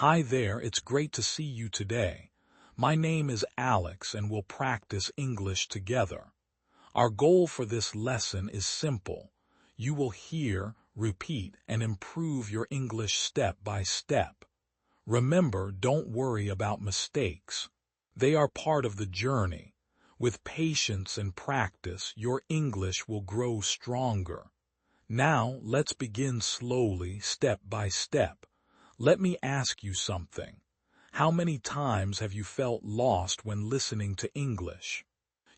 Hi there, it's great to see you today. My name is Alex and we'll practice English together. Our goal for this lesson is simple. You will hear, repeat, and improve your English step by step. Remember, don't worry about mistakes. They are part of the journey. With patience and practice, your English will grow stronger. Now, let's begin slowly, step by step. Let me ask you something. How many times have you felt lost when listening to English?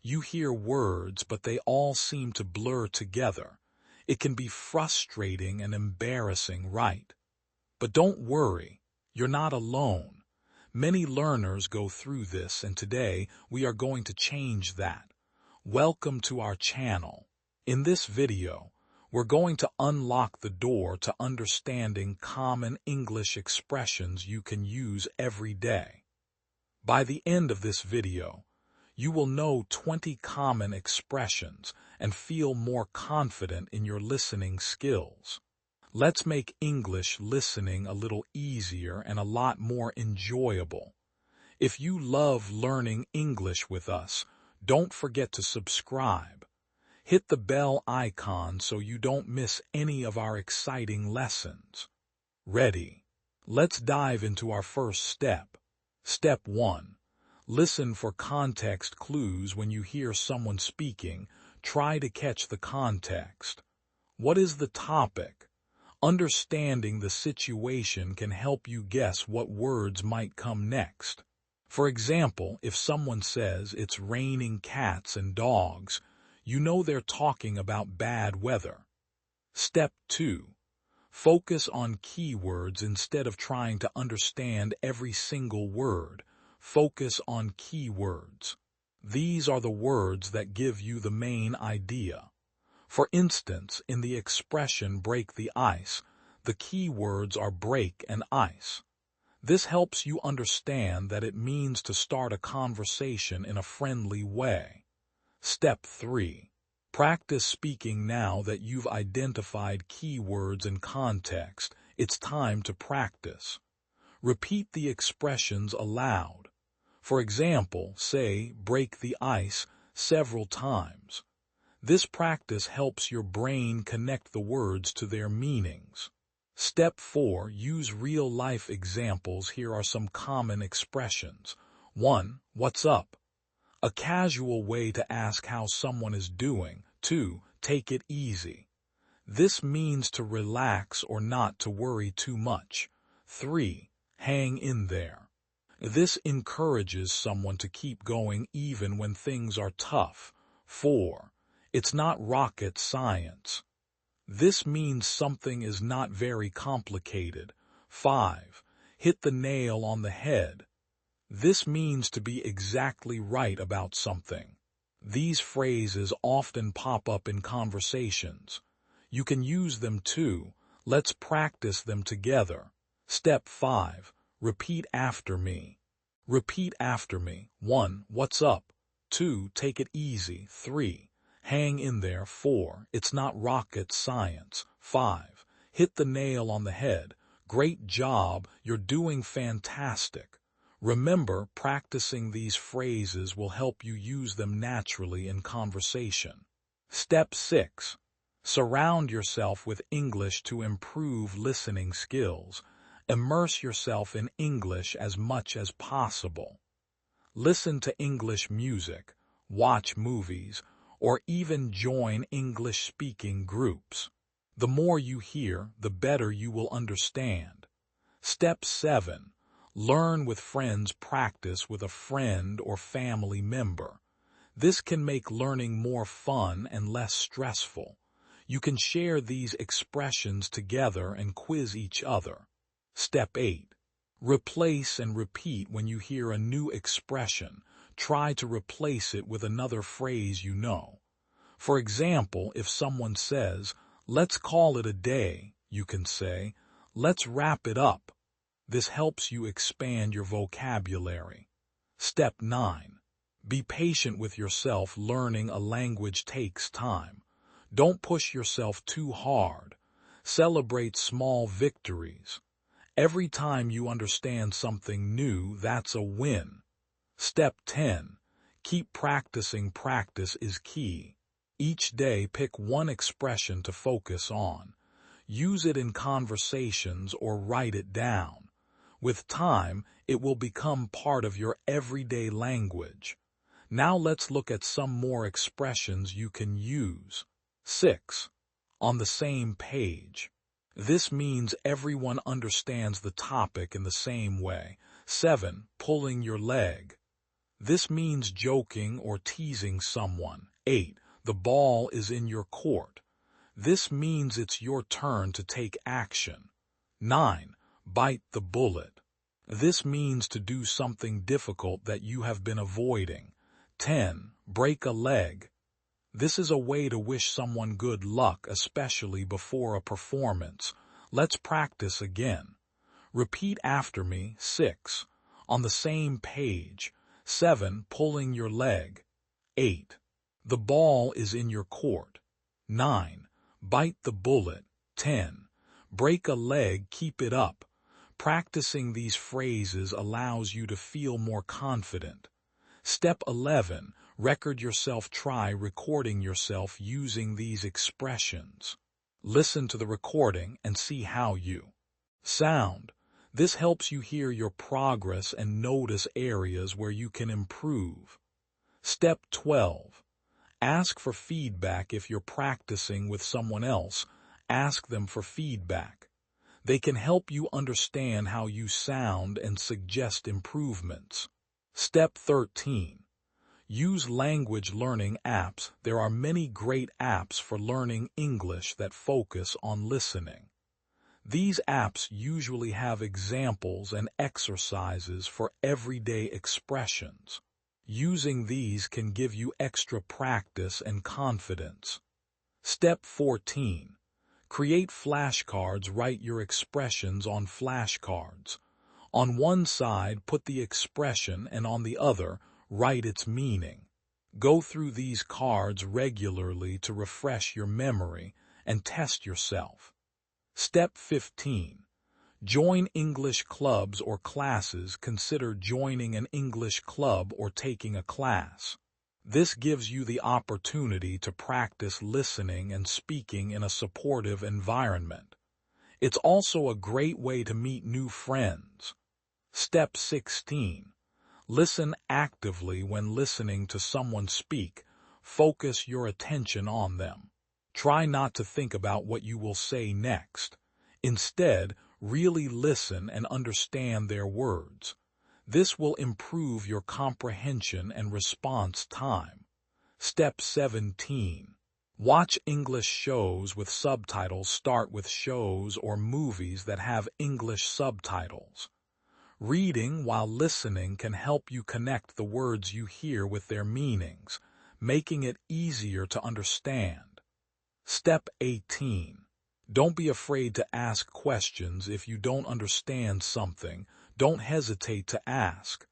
You hear words, but they all seem to blur together. It can be frustrating and embarrassing, right? But don't worry, you're not alone. Many learners go through this, and today we are going to change that. Welcome to our channel. In this video, we're going to unlock the door to understanding common English expressions you can use every day. By the end of this video, you will know 20 common expressions and feel more confident in your listening skills. Let's make English listening a little easier and a lot more enjoyable. If you love learning English with us, don't forget to subscribe. Hit the bell icon so you don't miss any of our exciting lessons. Ready? Let's dive into our first step. Step 1. Listen for context clues when you hear someone speaking. Try to catch the context. What is the topic? Understanding the situation can help you guess what words might come next. For example, if someone says it's raining cats and dogs, you know they're talking about bad weather. Step 2. Focus on keywords instead of trying to understand every single word. Focus on keywords. These are the words that give you the main idea. For instance, in the expression break the ice, the keywords are break and ice. This helps you understand that it means to start a conversation in a friendly way. Step 3. Practice speaking now that you've identified keywords and context. It's time to practice. Repeat the expressions aloud. For example, say, break the ice several times. This practice helps your brain connect the words to their meanings. Step 4. Use real-life examples. Here are some common expressions. 1. What's up? A casual way to ask how someone is doing. 2. Take it easy. This means to relax or not to worry too much. 3. Hang in there. This encourages someone to keep going even when things are tough. 4. It's not rocket science. This means something is not very complicated. 5. Hit the nail on the head. This means to be exactly right about something. These phrases often pop up in conversations. You can use them too. Let's practice them together. Step 5. Repeat after me. Repeat after me. 1. What's up? 2. Take it easy. 3. Hang in there. 4. It's not rocket science. 5. Hit the nail on the head. Great job. You're doing fantastic. Remember, practicing these phrases will help you use them naturally in conversation. Step 6. Surround yourself with English to improve listening skills. Immerse yourself in English as much as possible. Listen to English music, watch movies, or even join English-speaking groups. The more you hear, the better you will understand. Step 7. Learn with friends. Practice with a friend or family member. This can make learning more fun and less stressful. You can share these expressions together and quiz each other. Step 8. Replace and repeat when you hear a new expression. Try to replace it with another phrase you know. For example, if someone says, let's call it a day, you can say, let's wrap it up. This helps you expand your vocabulary. Step 9. Be patient with yourself. Learning a language takes time. Don't push yourself too hard. Celebrate small victories. Every time you understand something new, that's a win. Step 10. Keep practicing. Practice is key. Each day, pick one expression to focus on. Use it in conversations or write it down. With time, it will become part of your everyday language. Now let's look at some more expressions you can use. 6. On the same page. This means everyone understands the topic in the same way. 7. Pulling your leg. This means joking or teasing someone. 8. The ball is in your court. This means it's your turn to take action. 9. Bite the bullet. This means to do something difficult that you have been avoiding. 10. Break a leg. This is a way to wish someone good luck, especially before a performance. Let's practice again. Repeat after me. 6. On the same page. 7. Pulling your leg. 8. The ball is in your court. 9. Bite the bullet. 10. Break a leg. Keep it up. Practicing these phrases allows you to feel more confident. Step 11. Record yourself. Try recording yourself using these expressions. Listen to the recording and see how you sound. This helps you hear your progress and notice areas where you can improve. Step 12. Ask for feedback. If you're practicing with someone else, ask them for feedback. They can help you understand how you sound and suggest improvements. Step 13. Use language learning apps. There are many great apps for learning English that focus on listening. These apps usually have examples and exercises for everyday expressions. Using these can give you extra practice and confidence. Step 14. Create flashcards. Write your expressions on flashcards. On one side, put the expression, and on the other, write its meaning. Go through these cards regularly to refresh your memory and test yourself. Step 15. Join English clubs or classes. Consider joining an English club or taking a class. This gives you the opportunity to practice listening and speaking in a supportive environment. It's also a great way to meet new friends. Step 16. Listen actively. When listening to someone speak, focus your attention on them. Try not to think about what you will say next. Instead, really listen and understand their words. This will improve your comprehension and response time. Step 17. Watch English shows with subtitles. Start with shows or movies that have English subtitles. Reading while listening can help you connect the words you hear with their meanings, making it easier to understand. Step 18. Don't be afraid to ask questions. If you don't understand something, don't hesitate to ask.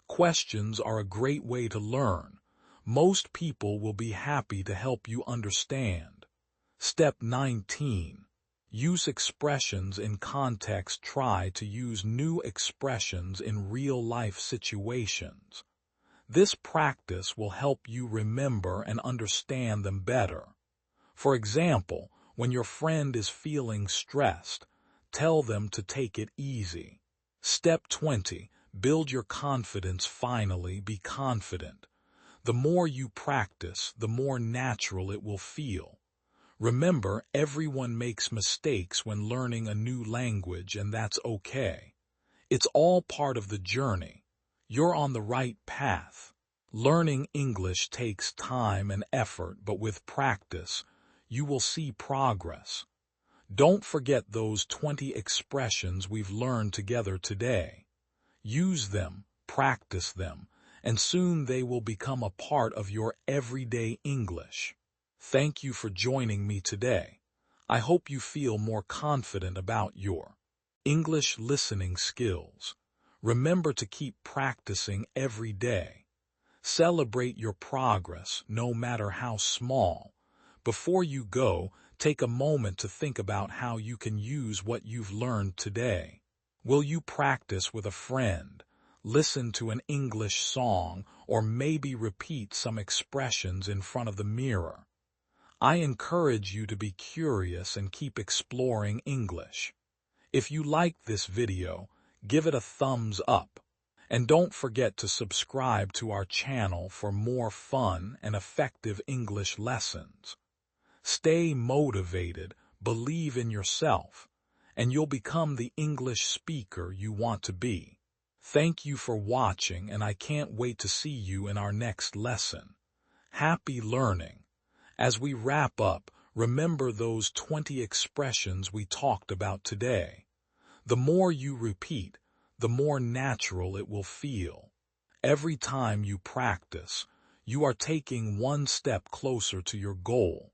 Questions are a great way to learn. Most people will be happy to help you understand. Step 19. Use expressions in context. Try to use new expressions in real-life situations. This practice will help you remember and understand them better. For example, when your friend is feeling stressed, tell them to take it easy. Step 20. Build your confidence. Finally, be confident. The more you practice, the more natural it will feel. Remember, everyone makes mistakes when learning a new language, and that's okay. It's all part of the journey. You're on the right path. Learning English takes time and effort, but with practice, you will see progress. Don't forget those 20 expressions we've learned together today. Use them, practice them, and soon they will become a part of your everyday English. Thank you for joining me today. I hope you feel more confident about your English listening skills. Remember to keep practicing every day. Celebrate your progress, no matter how small. Before you go, take a moment to think about how you can use what you've learned today. Will you practice with a friend, listen to an English song, or maybe repeat some expressions in front of the mirror? I encourage you to be curious and keep exploring English. If you liked this video, give it a thumbs up. And don't forget to subscribe to our channel for more fun and effective English lessons. Stay motivated, believe in yourself, and you'll become the English speaker you want to be. Thank you for watching, and I can't wait to see you in our next lesson. Happy learning! As we wrap up, remember those 20 expressions we talked about today. The more you repeat, the more natural it will feel. Every time you practice, you are taking one step closer to your goal.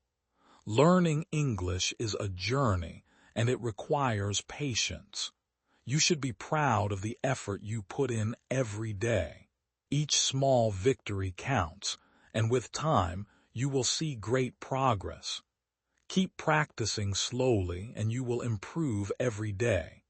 Learning English is a journey, and it requires patience. You should be proud of the effort you put in every day. Each small victory counts, and with time, you will see great progress. Keep practicing slowly, and you will improve every day.